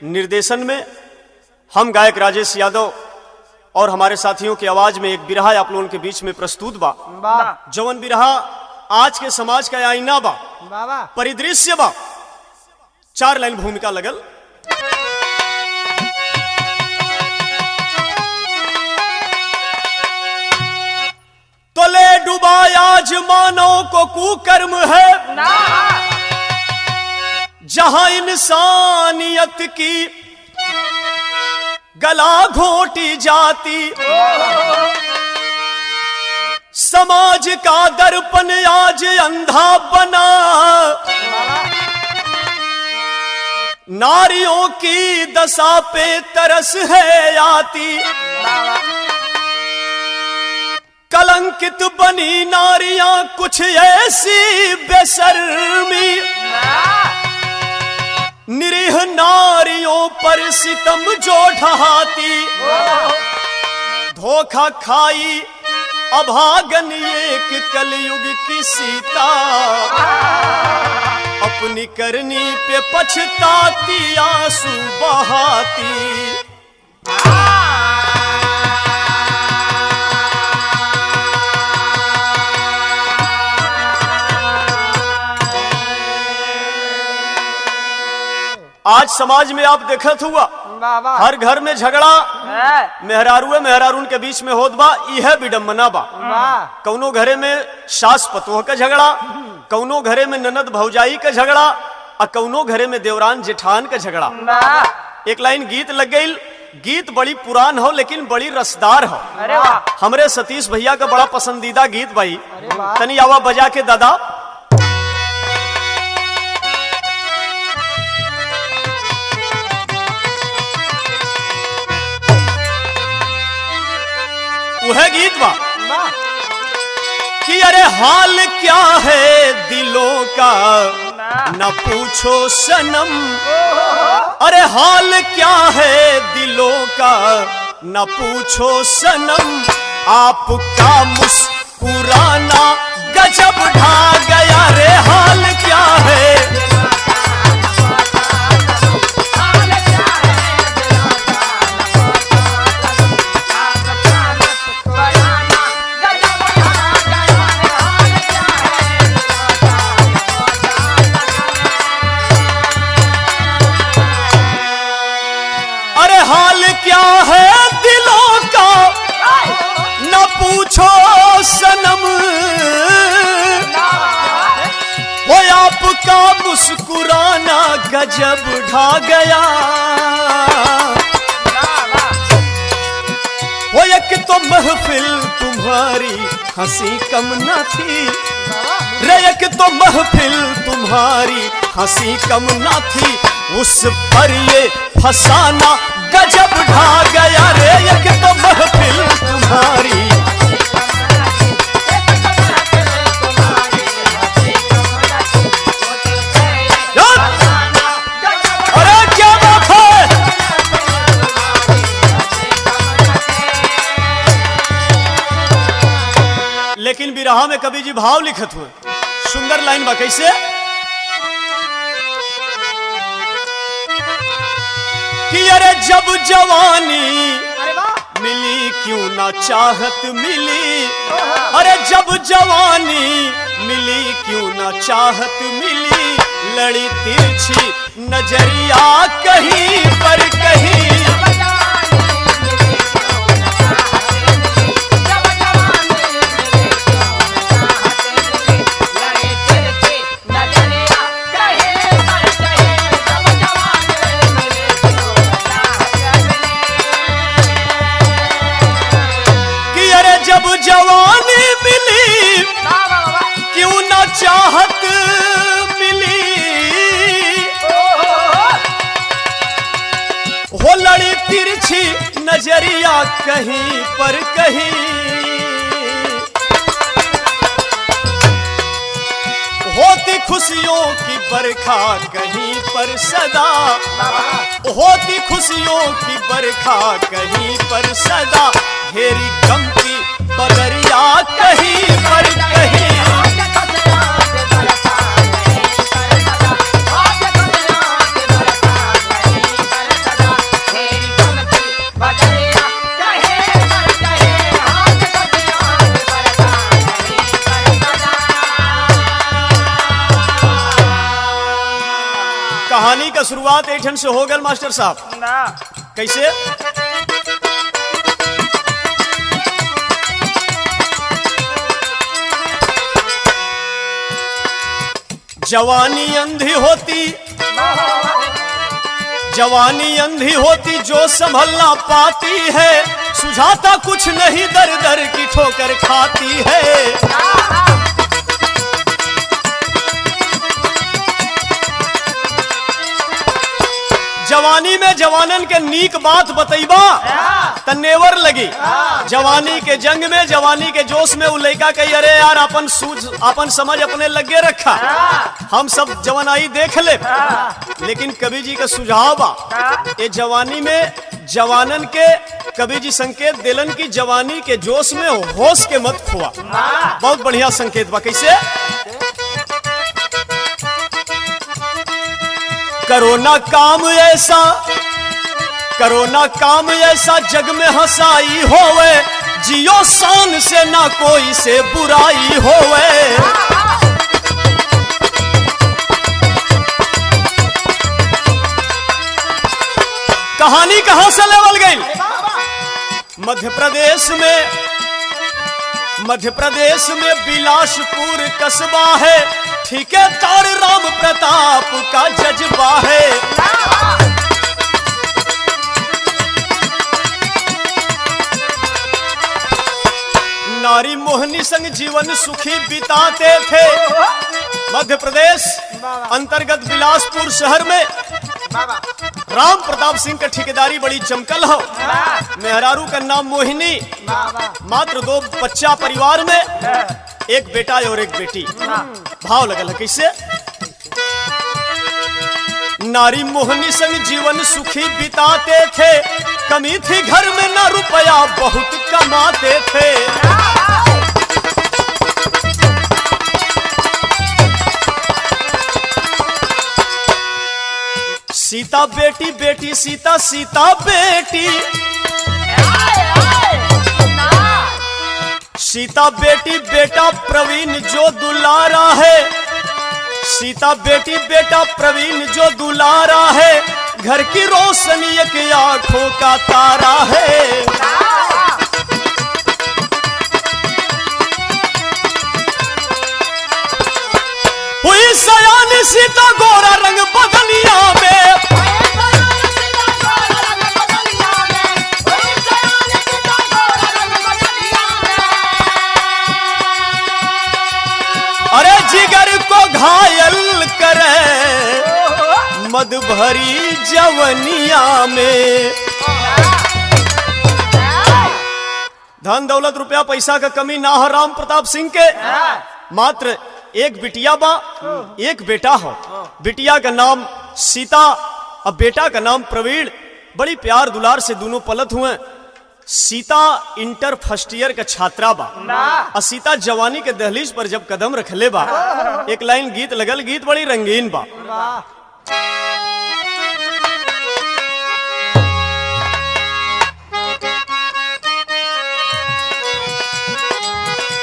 निर्देशन में हम गायक राजेश यादव और हमारे साथियों की आवाज में एक बिरहा आप लोगों के बीच में प्रस्तुत बा। जवन बिरहा आज के समाज का आईना बा, परिदृश्य बा। 4 लाइन भूमिका लगल। तले डूबा आज मानव को कुकर्म है, जहां इंसानियत की गला घोटी जाती। समाज का दर्पण आज अंधा बना, नारियों की दशा पे तरस है आती। कलंकित बनी नारियां कुछ ऐसी बेशर्मी, निरीह नारियों पर सितम जो ढहाती। धोखा खाई अभागन एक कलयुग की सीता, अपनी करनी पे पछताती आंसू बहाती। आज समाज में आप देखत हुआ हर घर में झगड़ा मेहरारू मेहरारून के बीच में होत बा। यह विडम्बना बा। कौनो घरे में सास पतोह का झगड़ा, कौनो घरे में ननद भौजाई का झगड़ा, और कौनो घरे में देवरान जेठान का झगड़ा। एक लाइन गीत लग गई। गीत बड़ी पुरान हो लेकिन बड़ी रसदार हो। हमरे सतीश भैया का बड़ा पसंदीदा गीत भाई। तनी आवा बजा के दादा। वह गीत बा कि अरे हाल क्या है दिलों का न पूछो सनम। अरे हाल क्या है दिलों का न पूछो सनम। आपका मुस्कुराना गजब ढा गया। रे हाल क्या है, क्या है दिलों का न पूछो सनम। वो आपका मुस्कुराना गजब ढा गया। वो एक तो महफिल तुम्हारी हंसी कम न थी। रे एक तो महफिल तुम्हारी हंसी कम न थी। उस पर ये फसाना गजब ढा गया। रे एक तो महफिल तुम्हारी। अरे क्या बात है। लेकिन बिरहा में कवि जी भाव लिखत हुए। सुंदर लाइन बा कैसे कि अरे जब जवानी मिली क्यों ना चाहत मिली। अरे जब जवानी मिली क्यों ना चाहत मिली। लड़ी तिरछी नजरिया कहीं पर कहीं। जब जवानी मिली क्यों ना चाहत मिली। हो लड़ी तिरछी नजरिया कहीं पर कहीं। होती खुशियों की बरखा कहीं पर सदा। होती खुशियों की बरखा कहीं पर सदा। घेरी गम की बदरिया कहीं पर कहीं। शुरुआत ऐठन से हो गल मास्टर साहब। कैसे? जवानी अंधी होती, जवानी अंधी होती जो संभल ना पाती है, सुझाता कुछ नहीं दर दर की ठोकर खाती है। जवानी में जवानन के नीक बात बतैबा तनेवर लगी। जवानी के जंग में, जवानी के जोश में वो लड़का कही अरे यार अपन सूझ अपन समझ अपने लगे रखा, हम सब जवानाई देख ले। लेकिन कवि जी का सुझाव बा ये जवानी में जवानन के, कवि जी संकेत दिलन की जवानी के जोश में होश के मत खोआ। बहुत बढ़िया संकेत बा। कैसे? करोना काम ऐसा, करोना काम ऐसा जग में हंसाई होवे, जियो शान से ना कोई से बुराई होवे। कहानी कहां से लेवल गई? मध्य प्रदेश में, मध्य प्रदेश में बिलासपुर कस्बा है, ठेकेदार राम प्रताप का जज्बा है। नारी मोहनी संग जीवन सुखी बिताते थे। मध्य प्रदेश अंतर्गत बिलासपुर शहर में राम प्रताप सिंह का ठेकेदारी बड़ी चमकल हो। मेहरारू का नाम मोहिनी, मात्र 2 बच्चा परिवार में, एक बेटा और एक बेटी। भाव लगल है कैसे? नारी मोहनी संग जीवन सुखी बिताते थे, कमी थी घर में ना रुपया बहुत कमाते थे। सीता बेटी बेटी सीता सीता बेटी, सीता बेटी बेटा प्रवीण जो दुलारा है, सीता बेटी बेटा प्रवीण जो दुलारा है, घर की रोशनी एक आंखों का तारा है। हुई सयानी सीता गोरा रंग बदलिया में, अरे जिगर को घायल करे मद भरी जवनिया में। धन दौलत रुपया पैसा का कमी ना है राम प्रताप सिंह के, मात्र एक बिटिया बा, एक बेटा हो। बिटिया का नाम सीता और बेटा का नाम प्रवीण। बड़ी प्यार दुलार से दोनों पलत हुए। सीता इंटर फर्स्ट ईयर का छात्रा बा और सीता जवानी के दहलीज पर जब कदम रखले बा, एक लाइन गीत लगल, गीत बड़ी रंगीन बा।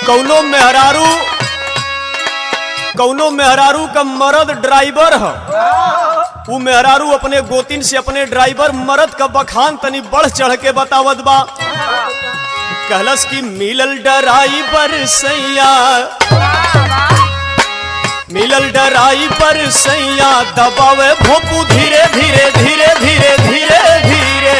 कौनो मेहरारू, कौनो मेहरारू का मर्द ड्राइवर है, वो मेहरारू अपने गोतिन से अपने ड्राइवर मर्द का बखान तनी बढ़ चढ़ के बतावत बा। कहलस की मिलल ड्राइवर सैया, मिलल ड्राइवर सैया, दबावे भोपू धीरे धीरे धीरे धीरे धीरे धीरे।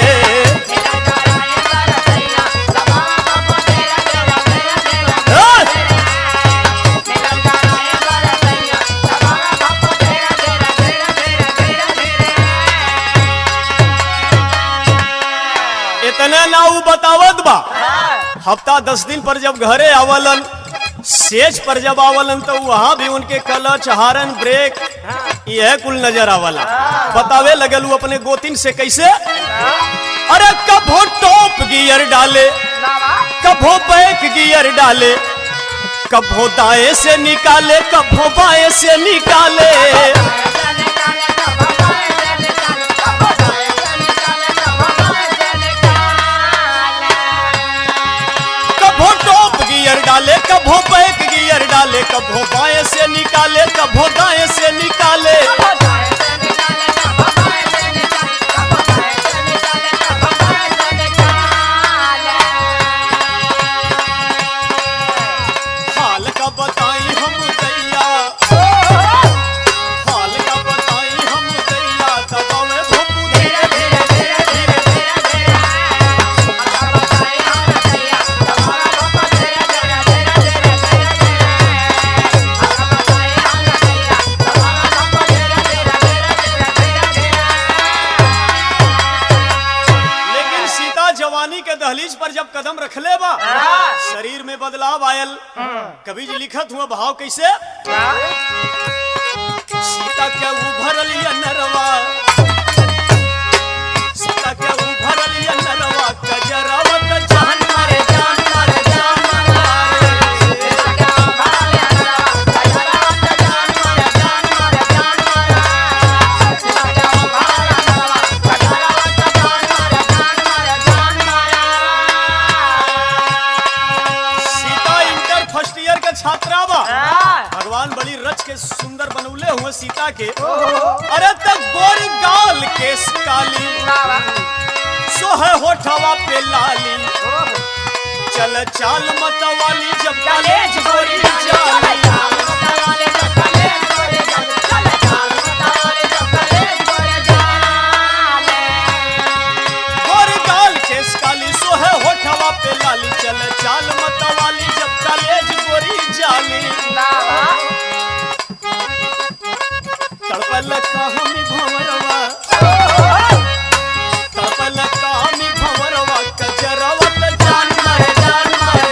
इतने ना ऊ बतावत बा। हफ्ता 10 दिन पर जब घरे आवलन, सेज पर जब आवलन तो वहां भी उनके क्लच हारन ब्रेक यह कुल नजर आवला। बतावे लगल वो अपने गोतिन से कैसे? अरे कभो टॉप गियर डाले, कभो बैक गियर डाले, कभो दाएं से निकाले, कभो बाएं से निकाले। डाले कभो बैक गियर डाले, कभो बाएं से निकाले, कभो दाएं से निकाले। जवानी के दहलीज पर जब कदम रख ले बा शरीर में बदलाव आयल। कवि जी लिखत हुआ भाव कैसे, सीता के उभरल या नरवा, सीता के उभरल या नरवा कजरावत जान मारे जान मारे जान मारे, सीता के उभरल या नरवा कजरावत जान मारे जान मारे जान मारे, सीता के उभरल या नरवा कजरावत जान मारे जान मारे जान मारे। सीता इंटर फर्स्ट ईयर के छात्रा बा, भगवान बड़ी रच के सुंदर बनौले हुए सीता के। अरे तक गोरी गाल के काली सोहे होठवा पे लाली, चल चाल मतवाली जब कॉलेज गोरी जाली, गोरी गाल के काली सोहे होठवा पे लाली, चल चाल मतवाली जब कॉलेज गोरी जाली। तड़पल कहानी भंवरवा, तड़पल कहानी भंवरवा कजरावत जान मारे जान मारे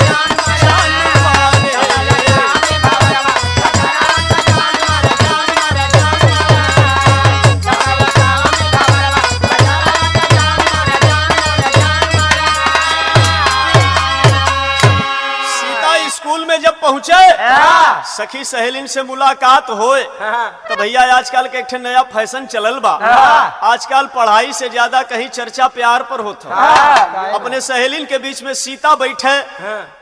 जान मारे, कहानी भंवरवा कजरावत जान मारे जान मारे जान मारे, तड़पल कहानी भंवरवा कजरावत जान मारे जान मारे जान मारे। सीता स्कूल में जब पहुंचे सखी सहेलिन से मुलाकात होए तो भैया आजकल के एक नया फैशन चलल बा। आजकल पढ़ाई से ज्यादा कहीं चर्चा प्यार पर होता। अपने सहेलिन के बीच में सीता बैठे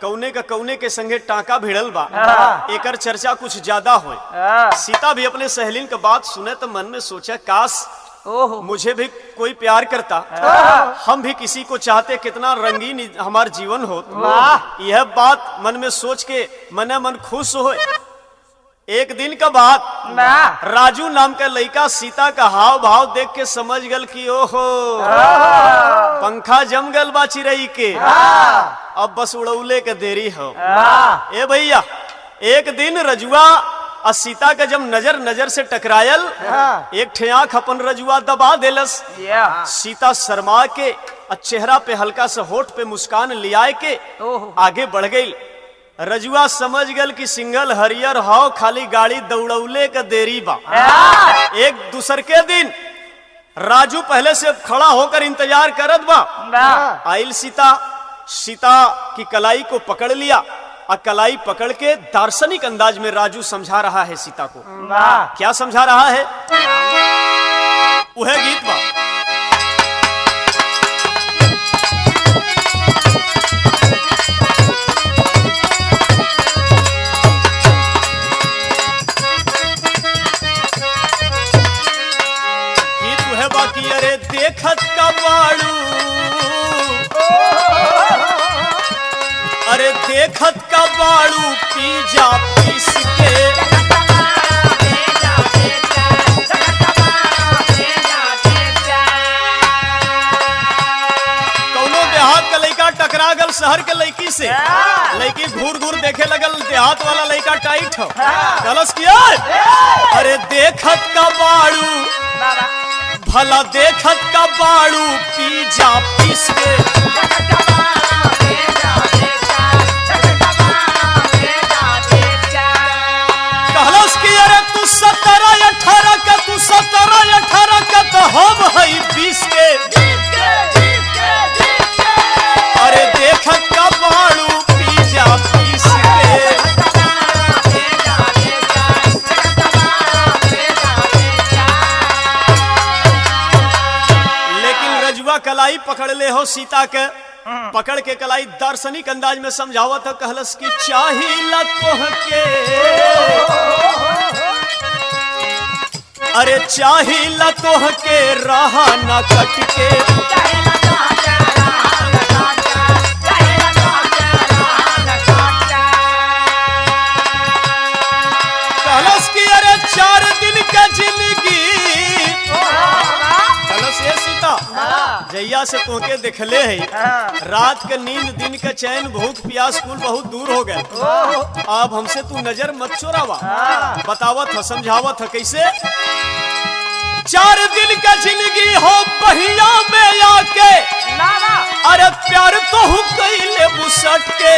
कौने के संगे टाका भिड़ल बा, एकर चर्चा कुछ ज्यादा होए। सीता भी अपने सहेलिन के बात सुने तो मन में सोचा काश मुझे भी कोई प्यार करता, हम भी किसी को चाहते, कितना रंगीन हमार जीवन हो। यह बात मन में सोच के मने मन खुश हो। एक दिन का बात, राजू नाम का लड़का सीता का हाव भाव देख के समझ गल कि ओहो पंखा जम गल बा चिरई के, अब बस उड़ौले के देरी हो। ए भैया एक दिन रजुआ और सीता का जब नजर नजर से टकरायल, एक ठे आंख अपन रजुआ दबा देलस। सीता शर्मा के चेहरा पे हल्का सा होठ पे मुस्कान लियाए के आगे बढ़ गई। रजुआ समझ गल कि सिंगल हरियर हाव खाली गाड़ी दौड़ौले का देरी बा। एक दूसर के दिन राजू पहले से खड़ा होकर इंतजार करत बा। आइल सीता, सीता की कलाई को पकड़ लिया और कलाई पकड़ के दार्शनिक अंदाज में राजू समझा रहा है सीता को। क्या समझा रहा है? वह गीत बा, गीत वह बाकी अरे देखत का बाड़ू, अरे देखत का बाड़ू पी जा पीस के, कौनो देहात का लड़का टकरा गल शहर के लड़की से, लड़की घूर घूर देखे लगल देहात वाला लड़का टाइट हो गलस किया। अरे देखत का बाड़ू भला देखत का बाड़ू पी जा पीस के, कहलस कि अरे तू 17-18 का, तू 17-18 का तो हम है 20 के। अरे देखत का बाड़ू पी जा पीस के, लेकिन रजुआ कलाई पकड़ ले हो सीता के, पकड़ के कलाई दार्शनिक अंदाज में समझावत है। कहलस कि चाहिला तोहके, अरे चाहिला तोहके रहा न कट के, कहलस कि अरे 4 दिन का जिंदगी, कहलस ये सीता जैया से तोहके देखले है, रात के नींद दिन के चैन भूख प्यास कुल बहुत दूर हो गए। अब हमसे तू नजर मत चोरावा, बतावत है समझावत है कैसे। 4 दिन का जिंदगी हो बहिया में आके, अरे प्यार सटके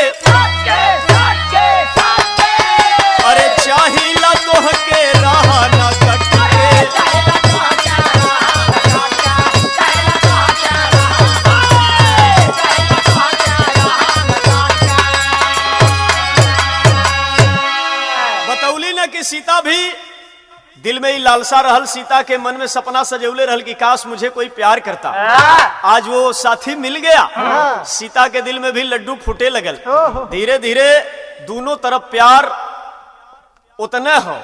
अरे चाहिला तोहके रहा न कटके बतौली न कि सीता भी दिल में ही लालसा रहल, सीता के मन में सपना सजौले रहल कि काश मुझे कोई प्यार करता। आज वो साथी मिल गया। सीता के दिल में भी लड्डू फूटे लगल। धीरे धीरे दोनों तरफ प्यार उतने हो,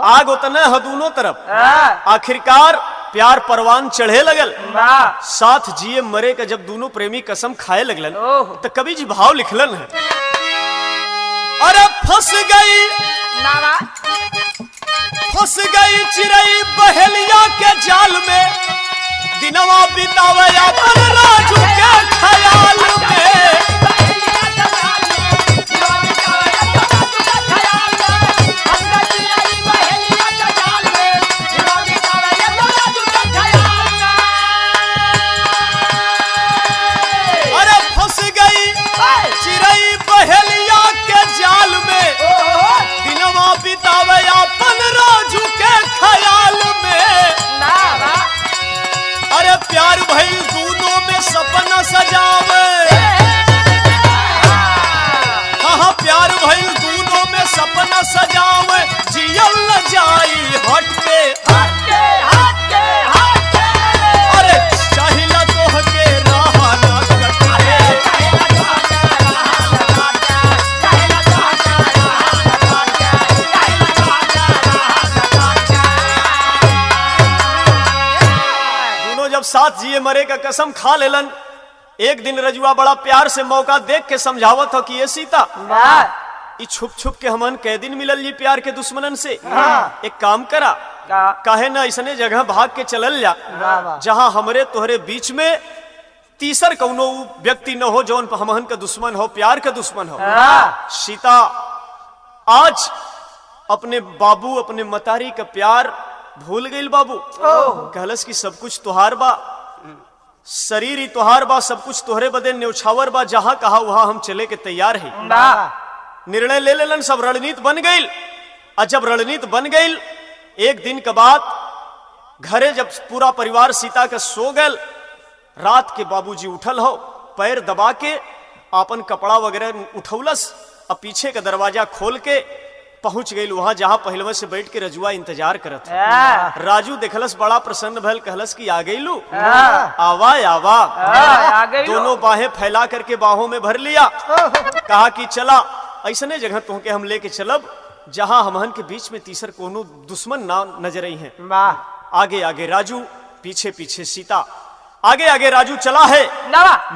आग उतने हो दोनों तरफ। आखिरकार प्यार परवान चढ़े लगल। साथ जिए मरे का जब दोनों प्रेमी कसम खाए लगलन तो कवि जी भाव लिखलन है। अरे फंस गई चिड़ई बहेलिया के जाल में, दिनवा बितावे अपन राजू के ख्याल में। अरे फंस गई चिड़ई बहेलिया के जाल में, दिनवा बितावे अपन राजू के ख्याल में। अरे प्यार भइल दोनों में सपना सजावे, हाँ प्यार भइल दोनों में सपना सजावे। जियल न जाई हटके अरे चाहिला तोहके रहा न कटके। जब साथ जिए मरे का कसम खा लेलन, एक दिन रजुआ बड़ा प्यार से मौका देख के समझावत हो कि ये सीता छुप छुप के हमन कै दिन मिलल जी प्यार के दुश्मनन से। एक काम करा, काहे न ऐसने जगह भाग के चलल जा जहां हमरे तोहरे बीच में तीसर कौनो व्यक्ति न हो जौन हमहन का दुश्मन हो, प्यार का दुश्मन हो। सीता आज अपने बाबू अपने मतारी का प्यार भूल गई। बाबू कहलस कि सब कुछ तुहार बा, शरीर ही तुहार बा, सब कुछ तोहरे बदे न्यौछावर बा, जहां कहा वहां हम चले के तैयार है। निर्णय ले लेलन, सब रणनीति बन गई। और जब रणनीति बन गई, एक दिन के बाद घरे जब पूरा परिवार सीता के सो गए, रात के बाबूजी उठल हो, पैर दबा के अपन कपड़ा वगैरह उठौलस और पीछे का दरवाजा खोल के पहुंच गई वहां जहां पहलवे से बैठ के रजुआ इंतजार करत। राजू देखलस, बड़ा प्रसन्न भल, कहलस कि आ गईलू, आवा आवा। दोनों बाहें फैला करके बाहों में भर लिया। कहा कि चला ऐसने जगह तुमके हम लेके चलब जहां हमहन के बीच में तीसर कोनो दुश्मन ना नजर आई है। आगे आगे राजू, पीछे पीछे सीता। आगे आगे राजू चला है,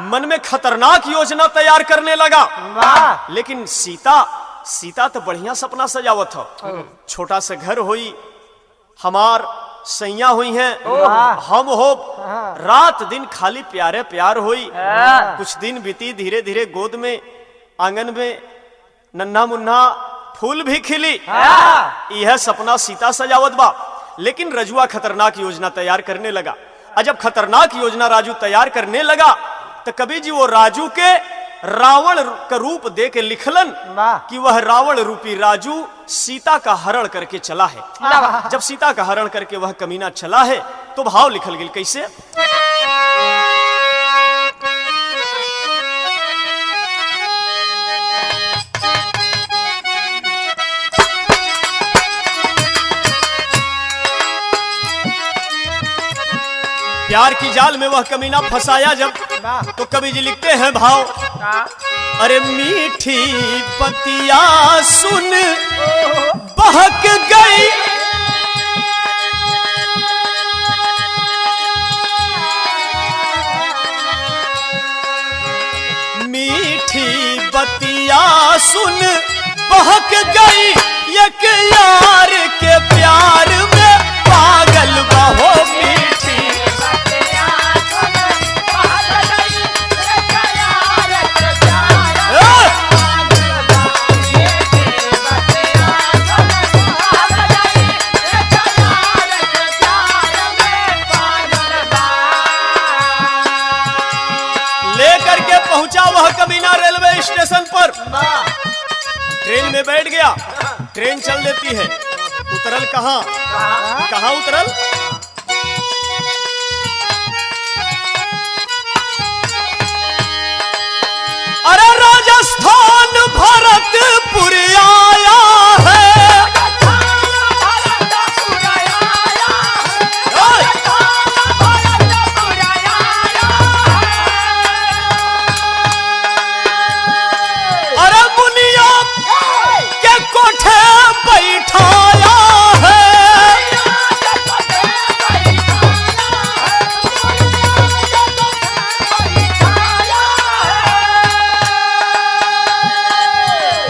मन में खतरनाक योजना तैयार करने लगा। लेकिन सीता तो बढ़िया सपना सजावत हो। छोटा सा घर होई, हमार सैया हुई हैं, हम हो, रात दिन खाली प्यारे प्यार होई। कुछ दिन बीती, धीरे धीरे गोद में आंगन में नन्हा मुन्ना फूल भी खिली। यह सपना सीता सजावत बा। लेकिन रजुआ खतरनाक योजना तैयार करने लगा। जब खतरनाक योजना राजू तैयार करने लगा तो कवि जी वो राजू के रावण का रूप दे के लिखलन कि वह रावण रूपी राजू सीता का हरण करके चला है। जब सीता का हरण करके वह कमीना चला है तो भाव लिखल गेल कैसे। प्यार की जाल में वह कमीना फंसाया जब, तो कवि जी लिखते हैं भाव। अरे मीठी पतिया सुन बहक गई, मीठी बतिया सुन बहक गई, एक यार के प्यार में पागल बहो। मीठी करके पहुंचा वह कमीना रेलवे स्टेशन पर। ट्रेन में बैठ गया, ट्रेन चल देती है। उतरल कहाँ उतरल? अरे राजस्थान भरतपुर आया है। अरे मुनिया के कोठे बैठाया है।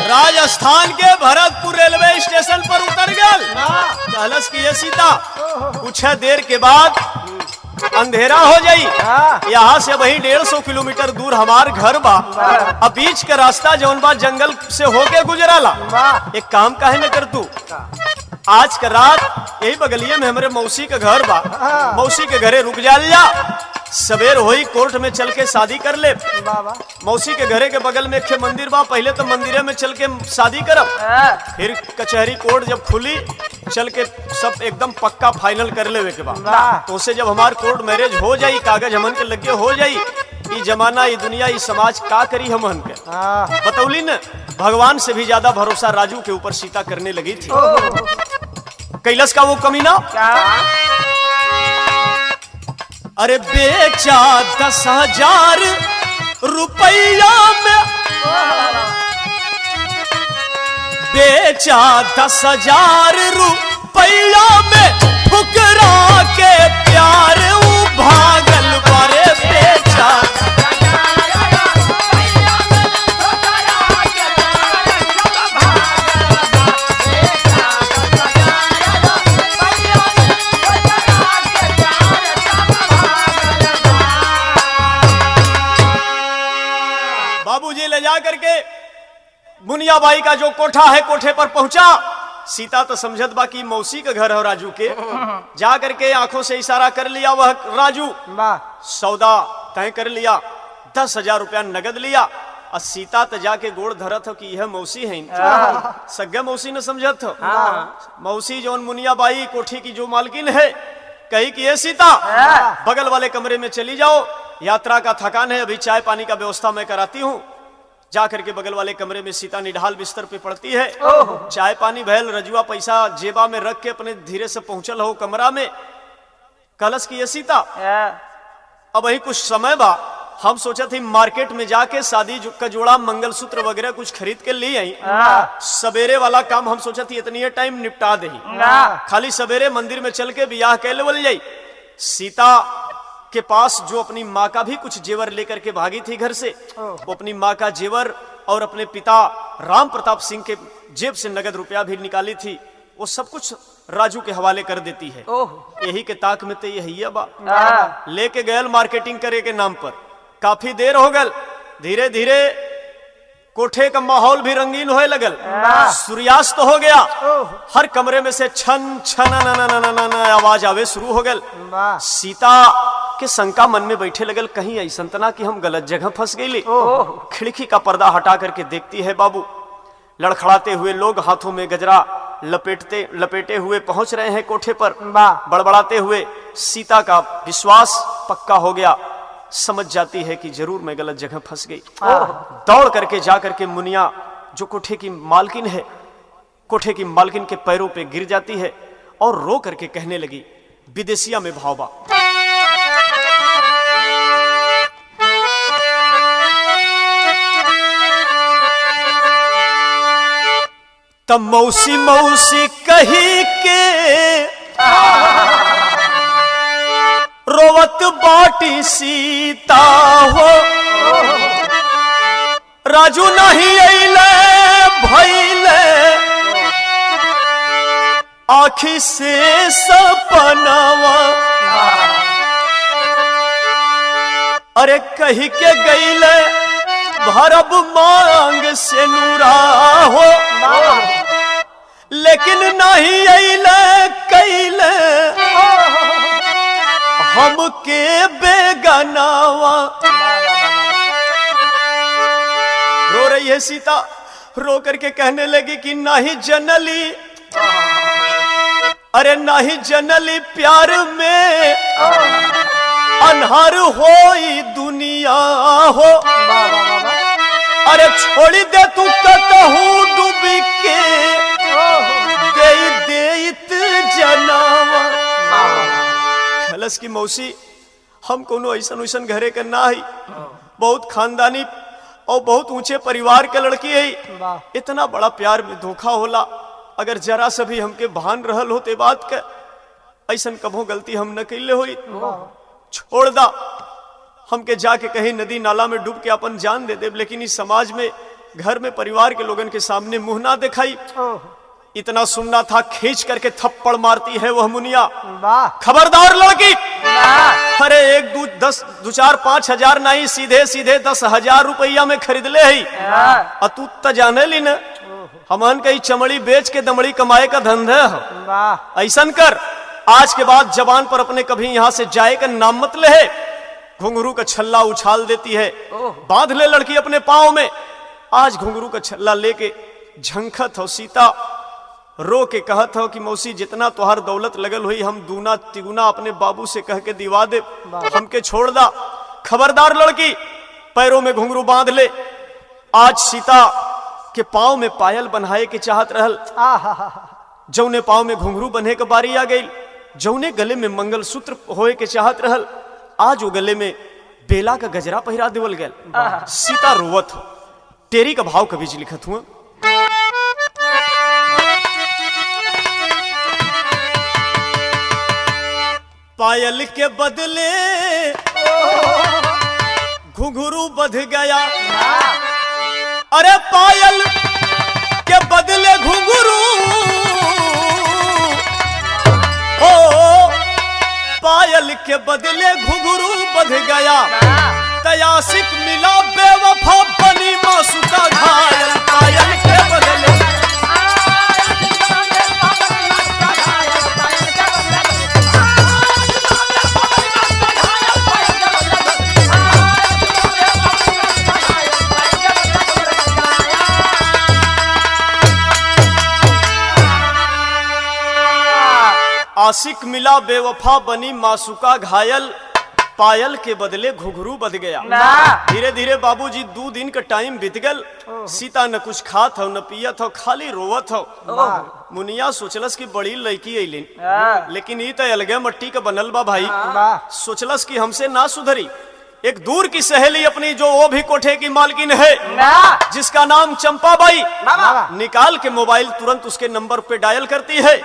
राजस्थान के भरतपुर रेलवे स्टेशन पर उतर गया। कहलस की ये सीता कुछ देर के बाद अंधेरा हो जाई, यहाँ से वही 150 किलोमीटर दूर हमार घर बा। अब बीच का रास्ता जौन बा जंगल से होके गुजराला। एक काम काहे न कर तू, आज का रात यही बगलिए में हमारे मौसी का घर बा, मौसी के घरे रुक जा। सवेर होई कोर्ट में चल के शादी कर ले। मौसी के घरे के बगल में एक मंदिर बा, पहले तो मंदिरे में चल के शादी करब, फिर कचहरी कोर्ट जब खुली चल के सब एकदम पक्का फाइनल कर ले के बा। तो उसे जब हमार कोर्ट मैरिज हो जाई, कागज हमन के लगे हो जाई, ये जमाना ये दुनिया ये समाज का करी हमन के बतौली न। भगवान से भी ज्यादा भरोसा राजू के ऊपर सीता करने लगी थी। कैलाश का वो कमीना अरे बेचा 10,000 रुपया में, बेचा 10,000 रुपया में ठुकरा के प्यार भागल बारे। बेचा बाबूजी ले जा करके मुनिया बाई का जो कोठा है कोठे पर पहुंचा। सीता तो समझत बा कि मौसी का घर है राजू के। जा करके आंखों से इशारा कर लिया वह राजू, सौदा तय कर लिया, 10,000 रुपया नगद लिया। और सीता तो जाके गोड़ धरत हो कि यह मौसी है, सग्गा मौसी न समझत हो। मौसी जो मुनिया बाई कोठी की जो मालकिन है, कही कि ये सीता बगल वाले कमरे में चली जाओ, यात्रा का थकान है, अभी चाय पानी का व्यवस्था मैं कराती हूँ। जाकर के बगल वाले कमरे में सीता निढाल बिस्तर पे पड़ती है। चाय पानी भैल, रजुआ पैसा जेबा में रख के अपने धीरे से पहुंचल हो कमरा में। कलश की ये सीता अब वही कुछ समय बा, हम सोचा थी मार्केट में जाके शादी का जोड़ा मंगलसूत्र वगैरह कुछ खरीद के ले आई। सवेरे वाला काम हम सोचा थी इतनी टाइम निपटा दे, खाली सवेरे मंदिर में चल के ब्याह के ले जाई। सीता के पास जो अपनी माँ का भी कुछ जेवर लेकर के भागी थी घर से, वो अपनी माँ का जेवर और अपने पिता राम प्रताप सिंह के जेब से नगद रुपया भी निकाली थी, वो सब कुछ राजू के हवाले कर देती है। यही के ताक में तो यही बा लेके गयल मार्केटिंग करे के नाम पर। काफी देर हो गल, धीरे धीरे कोठे का माहौल भी रंगीन होए लगल, सूर्यास्त हो गया। हर कमरे में से छन छन आवाज आवे शुरू हो गल। सीता के शंका मन में बैठे लगल, कहीं ऐसा तना कि हम गलत जगह फंस गई। खिड़की का पर्दा हटा करके देखती है, बाबू लड़खड़ाते हुए लोग हाथों में गजरा लपेटे हुए पहुंच रहे हैं कोठे पर, बड़बड़ाते हुए। सीता का विश्वास पक्का हो गया, समझ जाती है कि जरूर मैं गलत जगह फंस गई। दौड़ करके जा करके मुनिया जो कोठे की मालकिन है, कोठे की मालकिन के पैरों पे गिर जाती है और रो करके कहने लगी, विदेशिया में भावबा, तब मौसी मौसी कही के रोवत बाटी सीता हो। राजू नहीं अइले भइले आखी से सपनावा, अरे कही के गईले भरब मांग से नूरा हो, लेकिन नहीं अइले कैले हमके बेगनावा। है सीता, रो करके कहने लगी कि नाही जनली, अरे नाही जनली प्यार में अनहार होई दुनिया हो, अरे छोड़ी दे तू कतहू डूबी के देत जनावा। खलस की मौसी, हम कोनो ऐसन वैसन घरे के ना ही, बहुत खानदानी और बहुत ऊंचे परिवार के लड़की है, इतना बड़ा प्यार में धोखा होला। अगर जरा सा भी हमके भान रहल होते बात के, ऐसन कभो गलती हम न कैले होई, छोड़ दा, हमके जाके कहीं नदी नाला में डूब के अपन जान दे दे, लेकिन इस समाज में घर में परिवार के लोगन के सामने मुंह ना दिखाई। इतना सुनना था, खींच करके थप्पड़ मारती है वह मुनिया, खबरदार लड़की, अरे 1 2 10 2 4 5 हजार नहीं, सीधे सीधे 10,000 रुपया में खरीद ले है। तू त जाने ली न, हमन कई चमड़ी बेच के दमड़ी कमाए का धंधा है। ऐसन कर, आज के बाद जबान पर अपने कभी यहाँ से जाए का नाम मत ले। घुंघरू का छल्ला उछाल देती है, बांध ले लड़की अपने पाँव में। आज घुंघरू का छल्ला लेके झंखत हो सीता, रो के कहत हो कि मौसी जितना तुहार दौलत लगल हुई हम दूना तिगुना अपने बाबू से कह के दिवा दे, हमके छोड़ दा। खबरदार लड़की, पैरों में घुंघरू बांध ले। आज सीता के पाँव में पायल बनाए के चाहत रहल, जौने पाँव में घुंघरू बन्हे के बारी आ गई, जौने गले में मंगलसूत्र होए के चाहत रहल, आज वो गले में बेला का गजरा पहिरा देवल गया। सीता रोवत हो, टेरी का भाव कभी लिखत हुआ। पायल के बदले घुंघरू बध गया, अरे पायल के बदले घुंघरू, ओ पायल के बदले घुंघरू बध गया, तयासिक मिला बेवफा बनी मासूका घायल। पायल के बदले आशिक मिला बेवफा बनी मासूका घायल, पायल के बदले घुंघरू बध गया। धीरे धीरे बाबूजी 2 दिन का टाइम बीत गल, सीता न कुछ खात हो न पियत हो, खाली रोवत हो। मुनिया सोचलस की बड़ी लड़की अइलिन, लेकिन ई तो अलगे मट्टी का बनल बा भाई। सोचलस की हमसे ना सुधरी। एक दूर की सहेली अपनी, जो वो भी कोठे की मालकिन है, जिसका नाम चंपाबाई, निकाल के मोबाइल तुरंत उसके नंबर पे डायल करती है।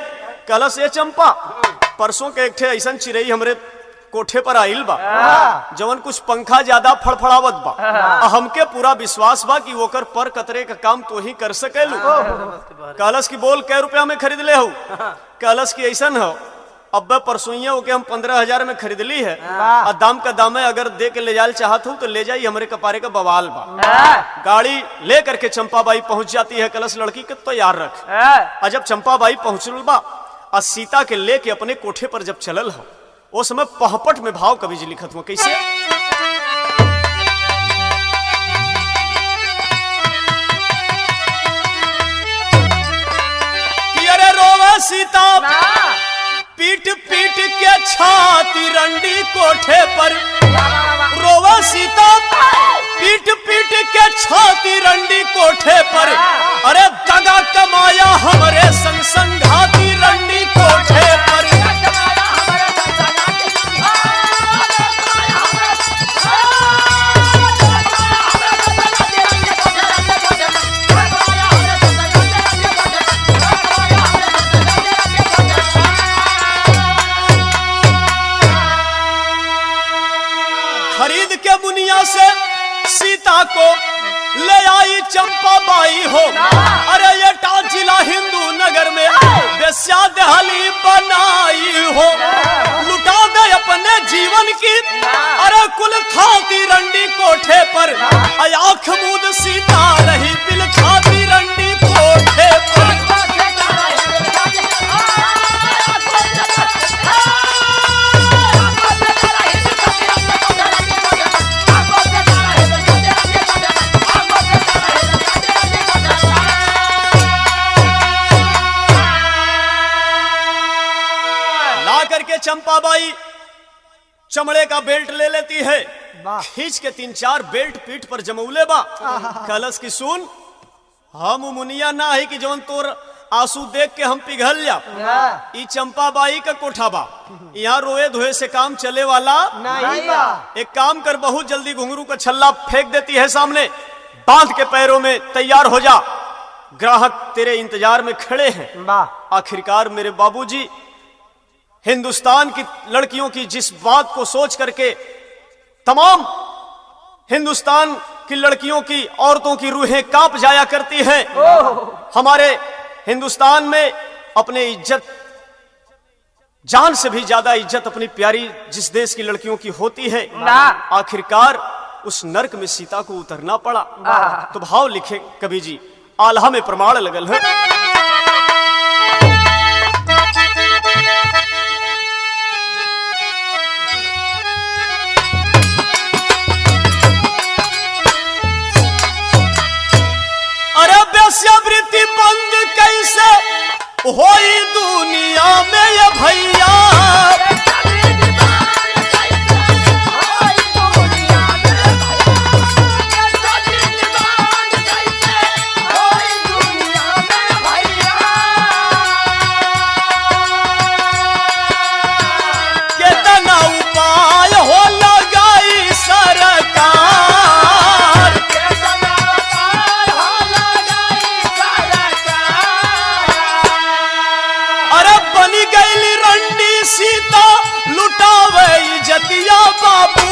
कलश ये चंपा, परसों के एक ठे ऐसा चिरई हमरे कोठे पर आइल बा, जवन कुछ पंखा ज्यादा फड़फड़ावत बा, हमके पूरा विश्वास बा कि वोकर पर कतरे का काम तो ही कर सकेलू। कलश की बोल कै रुपया में खरीद ले हो? कलश की ऐसा हो, अब परसोइया ओके हम 15,000 में खरीद ली है, और दाम का दाम है, अगर दे के ले जाल चाहत हूँ तो ले जाई, हमरे कपारे का बवाल बा। गाड़ी ले करके चंपाबाई पहुंच जाती है, कलश लड़की के तैयार रख। जब चंपाबाई पहुंचल बा और सीता के लेके अपने कोठे पर जब चलल हो, उस समय पहपट में भाव कवि जी लिखत हुआ, कैसे? कि अरे रोवे सीता पीट पीट के छाती रंडी कोठे पर, रोवे सीता पीट पीट के छाती रंडी कोठे पर, अरे दगा कमाया हमरे संग संघाती रंडी कोठे पर। खरीद के मुनिया से सीता को ले आई चंपाबाई हो, अरे ये जिला हिंदू नगर में बेस्या दहली बनाई हो। लुटा दे अपने जीवन की, अरे कुल थाती रंडी कोठे पर, आँख मूंद सीता रही बिल खाती रंडी कोठे पर। चंपाबाई चमड़े का बेल्ट ले लेती है, खींच के 3-4 बेल्ट पीठ पर जमौले बा। कलश की सुन, हम मुनिया ना है कि जौन तोर आंसू देख के हम पिघल जा। ई चंपाबाई का कोठा बा, यहाँ रोए धोए से काम चले वाला नहीं बा। एक काम कर, बहुत जल्दी घुंघरू का छल्ला फेंक देती है सामने, बांध के पैरों में तैयार हो जा, ग्राहक तेरे इंतजार में खड़े हैं। आखिरकार मेरे बाबूजी हिंदुस्तान की लड़कियों की जिस बात को सोच करके तमाम हिंदुस्तान की लड़कियों की, औरतों की रूहें कांप जाया करती हैं। हमारे हिंदुस्तान में अपने इज्जत, जान से भी ज्यादा इज्जत अपनी प्यारी जिस देश की लड़कियों की होती है, आखिरकार उस नरक में सीता को उतरना पड़ा। तो भाव लिखे कवि जी, आल्हा में प्रमाण लगल है। वृत्ति बंद कैसे होई दुनिया में ये भैया, कितना उपाय हो लगाई सरकार, सीता लुटावे इज्जतिया बाबू,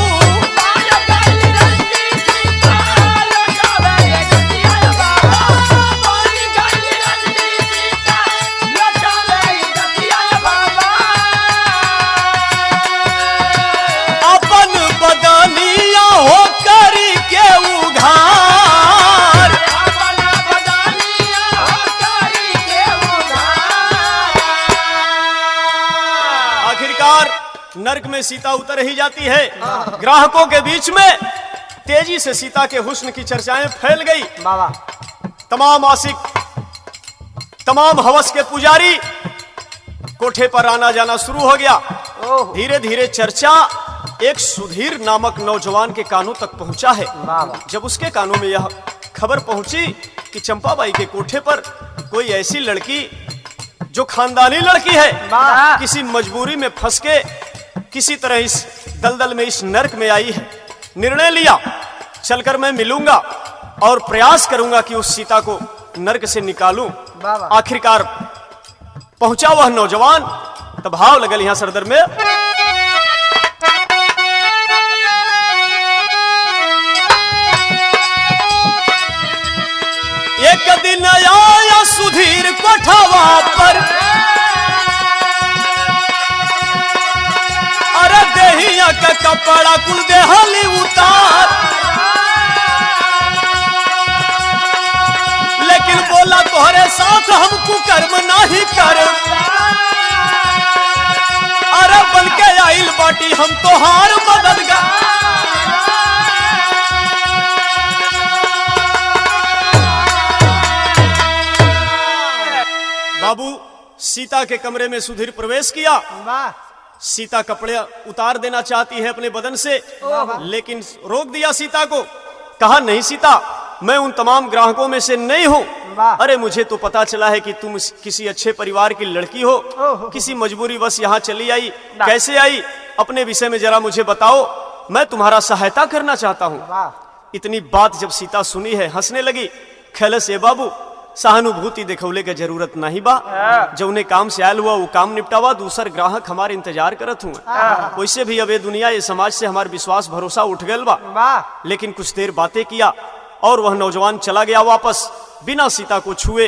अपन बदनिया हो करी के उघार, नर्क में सीता उतर ही जाती है। ग्राहकों के बीच में तेजी से सीता के हुस्न की चर्चाएं फैल गई। तमाम आशिक, तमाम हवस के पुजारी कोठे पर आना जाना शुरू हो गया। धीरे धीरे चर्चा एक सुधीर नामक नौजवान के कानों तक पहुंचा है। जब उसके कानों में यह खबर पहुंची कि चंपाबाई के कोठे पर कोई ऐसी लड़की जो खानदानी लड़की है, किसी मजबूरी में फंस के किसी तरह इस दलदल में, इस नरक में आई है, निर्णय लिया चलकर मैं मिलूंगा और प्रयास करूंगा कि उस सीता को नरक से निकालूं। आखिरकार पहुंचा वह नौजवान, तब भाव लगल यहां सरदर में, एक दिन आया सुधीर कोठवा पर, अरे देहिया का कपड़ा कुल देहली उतार, लेकिन बोला तोहरे साथ हम कुकर्म नहीं कर, अरे बन के आइल बाटी हम तोहार मददगार। बाबू सीता के कमरे में सुधीर प्रवेश किया। सीता कपड़े उतार देना चाहती है अपने बदन से, लेकिन रोक दिया सीता को। कहा नहीं सीता, मैं उन तमाम ग्राहकों में से नहीं हूँ। अरे मुझे तो पता चला है कि तुम किसी अच्छे परिवार की लड़की हो, किसी मजबूरी बस यहाँ चली आई, कैसे आई, अपने विषय में जरा मुझे बताओ, मैं तुम्हारा सहायता करना चाहता हूँ। इतनी बात जब सीता सुनी है, हंसने लगी। खैलस ए बाबू, सहानुभूति दिखौले के जरूरत नहीं बा, जो उन्हें काम से आयल हुआ वो काम निपटावा, दूसर ग्राहक हमारे इंतजार करत हुआ। वैसे भी अब ये दुनिया, ये समाज से हमार विश्वास भरोसा उठ गल बा। लेकिन कुछ देर बातें किया और वह नौजवान चला गया वापस बिना सीता को छुए।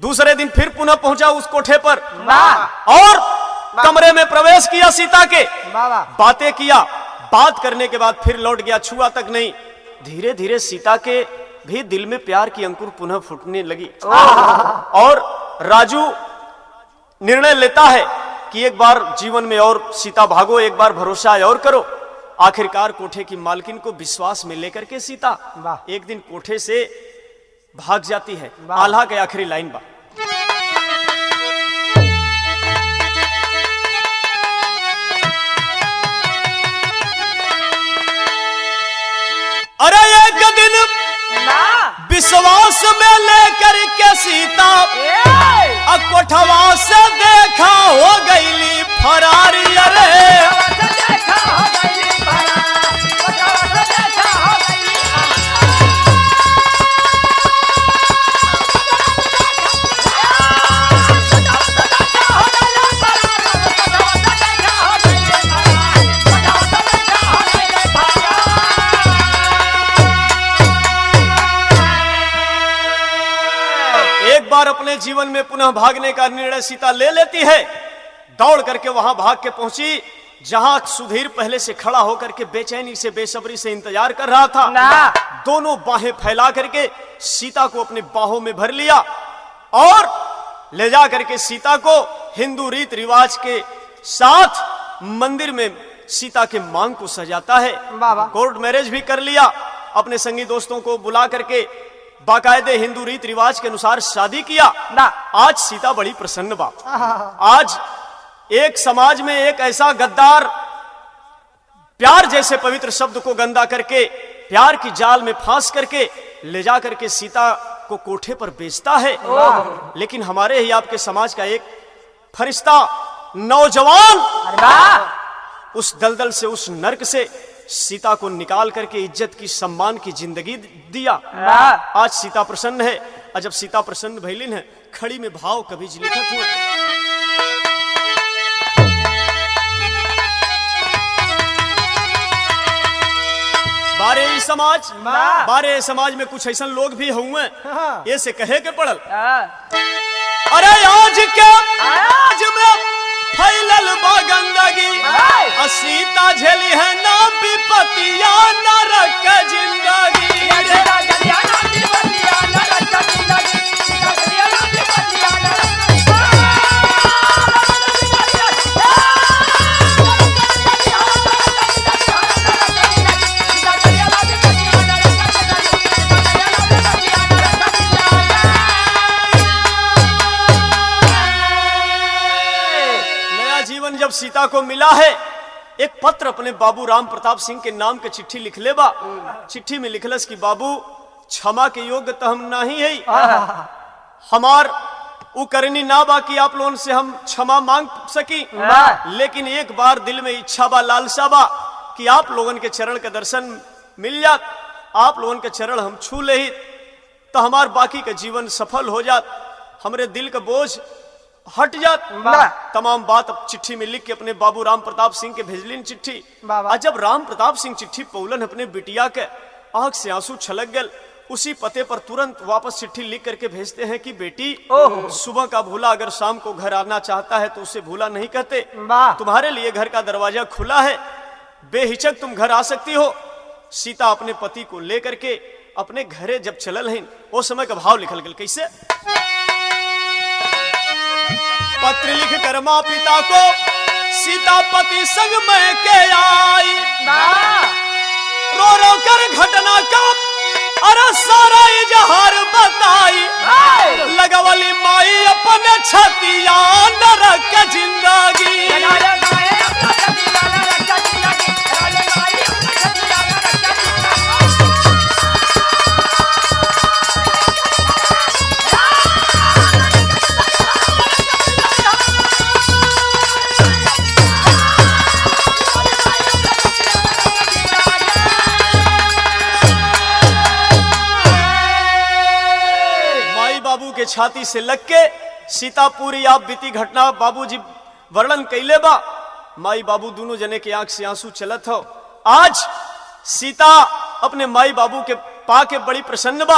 दूसरे दिन फिर पुनः पहुंचा उस कोठे पर और कमरे में प्रवेश किया सीता के, बातें किया। बात करने के बाद फिर लौट गया, छुआ तक नहीं। धीरे धीरे सीता के भी दिल में प्यार की अंकुर पुनः फूटने लगी और राजू निर्णय लेता है कि एक बार जीवन में और सीता भागो, एक बार भरोसा और करो। आखिरकार कोठे की मालकिन को विश्वास में लेकर के सीता एक दिन कोठे से भाग जाती है। आल्हा के आखिरी लाइन बा, विश्वास में लेकर के सीता कोठवा से देखा हो गईली फरारी। अरे अपने जीवन में पुनः भागने का निर्णय सीता ले लेती है। दौड़ करके वहां भाग के पहुंची जहां सुधीर पहले से खड़ा होकर के बेचैनी से बेसब्री से इंतजार कर रहा था। दोनों बाहें फैला करके सीता को अपने बाहों में भर लिया और ले जा करके सीता को हिंदू रीत रिवाज के साथ मंदिर में सीता के मांग को सजाता है। कोर्ट मैरिज भी कर लिया, अपने संगी दोस्तों को बुला करके बाकायदे हिंदू रीत रिवाज के अनुसार शादी किया। आज सीता बड़ी प्रसन्न बा। आज एक समाज में एक ऐसा गद्दार प्यार जैसे पवित्र शब्द को गंदा करके प्यार की जाल में फांस करके ले जा करके सीता को कोठे पर बेचता है। लेकिन हमारे ही आपके समाज का एक फरिश्ता नौजवान उस दलदल से, उस नर्क से सीता को निकाल करके इज्जत की, सम्मान की जिंदगी दिया। आज सीता प्रसन्न है। और जब सीता प्रसन्न भइलिन है, खड़ी में भाव कभी लिखत हुए। बारे समाज में कुछ ऐसा लोग भी हुए ये से कहे के पड़ल। अरे आज में फैलल बा गंदगी, सीता झेली है ना विपतिया नरक जिंदगी। जब सीता को मिला है, एक पत्र अपने बाबू राम प्रताप सिंह के नाम के चिट्ठी लिख ले बा। चिट्ठी में लिखलस कि बाबू क्षमा के योग्य तो हम नहीं है, हमार उ करनी ना बा कि आप लोगों से हम क्षमा मांग सकी, लेकिन एक बार दिल में इच्छा बा, लालसा बा कि आप लोगों के चरण के दर्शन मिल जात, आप लोगों के चरण हम छू ले तो हमार बाकी का जीवन सफल हो जात, हमरे दिल का बोझ हट जात। तमाम बात अब चिट्ठी में लिख के अपने बाबू राम प्रताप सिंह के भेजलिन चिट्ठी। जब राम प्रताप सिंह चिट्ठी पौलन अपने बिटिया के, आंख से आंसू छलक गल। उसी पते पर तुरंत वापस चिट्ठी लिख करके भेजते हैं कि बेटी, सुबह का भूला अगर शाम को घर आना चाहता है तो उसे भूला नहीं कहते, तुम्हारे लिए घर का दरवाजा खुला है, बेहिचक तुम घर आ सकती हो। सीता अपने पति को लेकर के अपने घरे जब चलल हैं, वो समय का भाव लिखल गल कैसे। पत्र लिख कर माँ पिता को सीता पति संग में के आई, रो रो कर घटना का अरे सारा इजहार बताई। लगवली माई अपने छतिया नरक जिंदगी। के छाती से लग के सीता पूरी आप बीती घटना बाबूजी वर्णन कैले बा। माई बाबू दोनों जने के आंख से आंसू चलत हो। आज सीता अपने माई बाबू के पाके बड़ी प्रसन्न बा।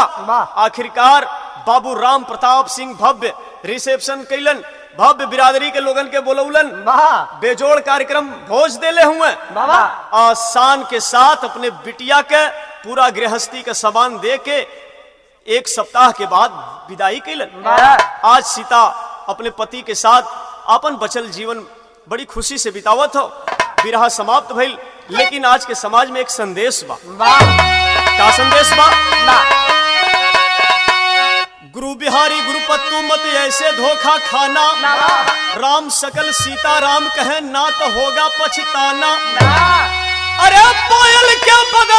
आखिरकार बाबू राम प्रताप सिंह भव्य रिसेप्शन कैलन, भव्य बिरादरी के लोगन के बोलौलन, बेजोड़ कार्यक्रम भोज देले हुए, आसान के साथ अपने बिटिया के पूरा गृहस्थी का सामान दे के एक सप्ताह के बाद विदाई कैलन। आज सीता अपने पति के साथ अपन बचल जीवन बड़ी खुशी से बितावत हो। विरह समाप्त भइल, लेकिन आज के समाज में एक संदेश बा। क्या संदेश बा? गुरु बिहारी गुरुपत्तु मत ऐसे धोखा खाना, राम सकल सीता राम कहे ना तो होगा पछताना। अरे पायल के बदल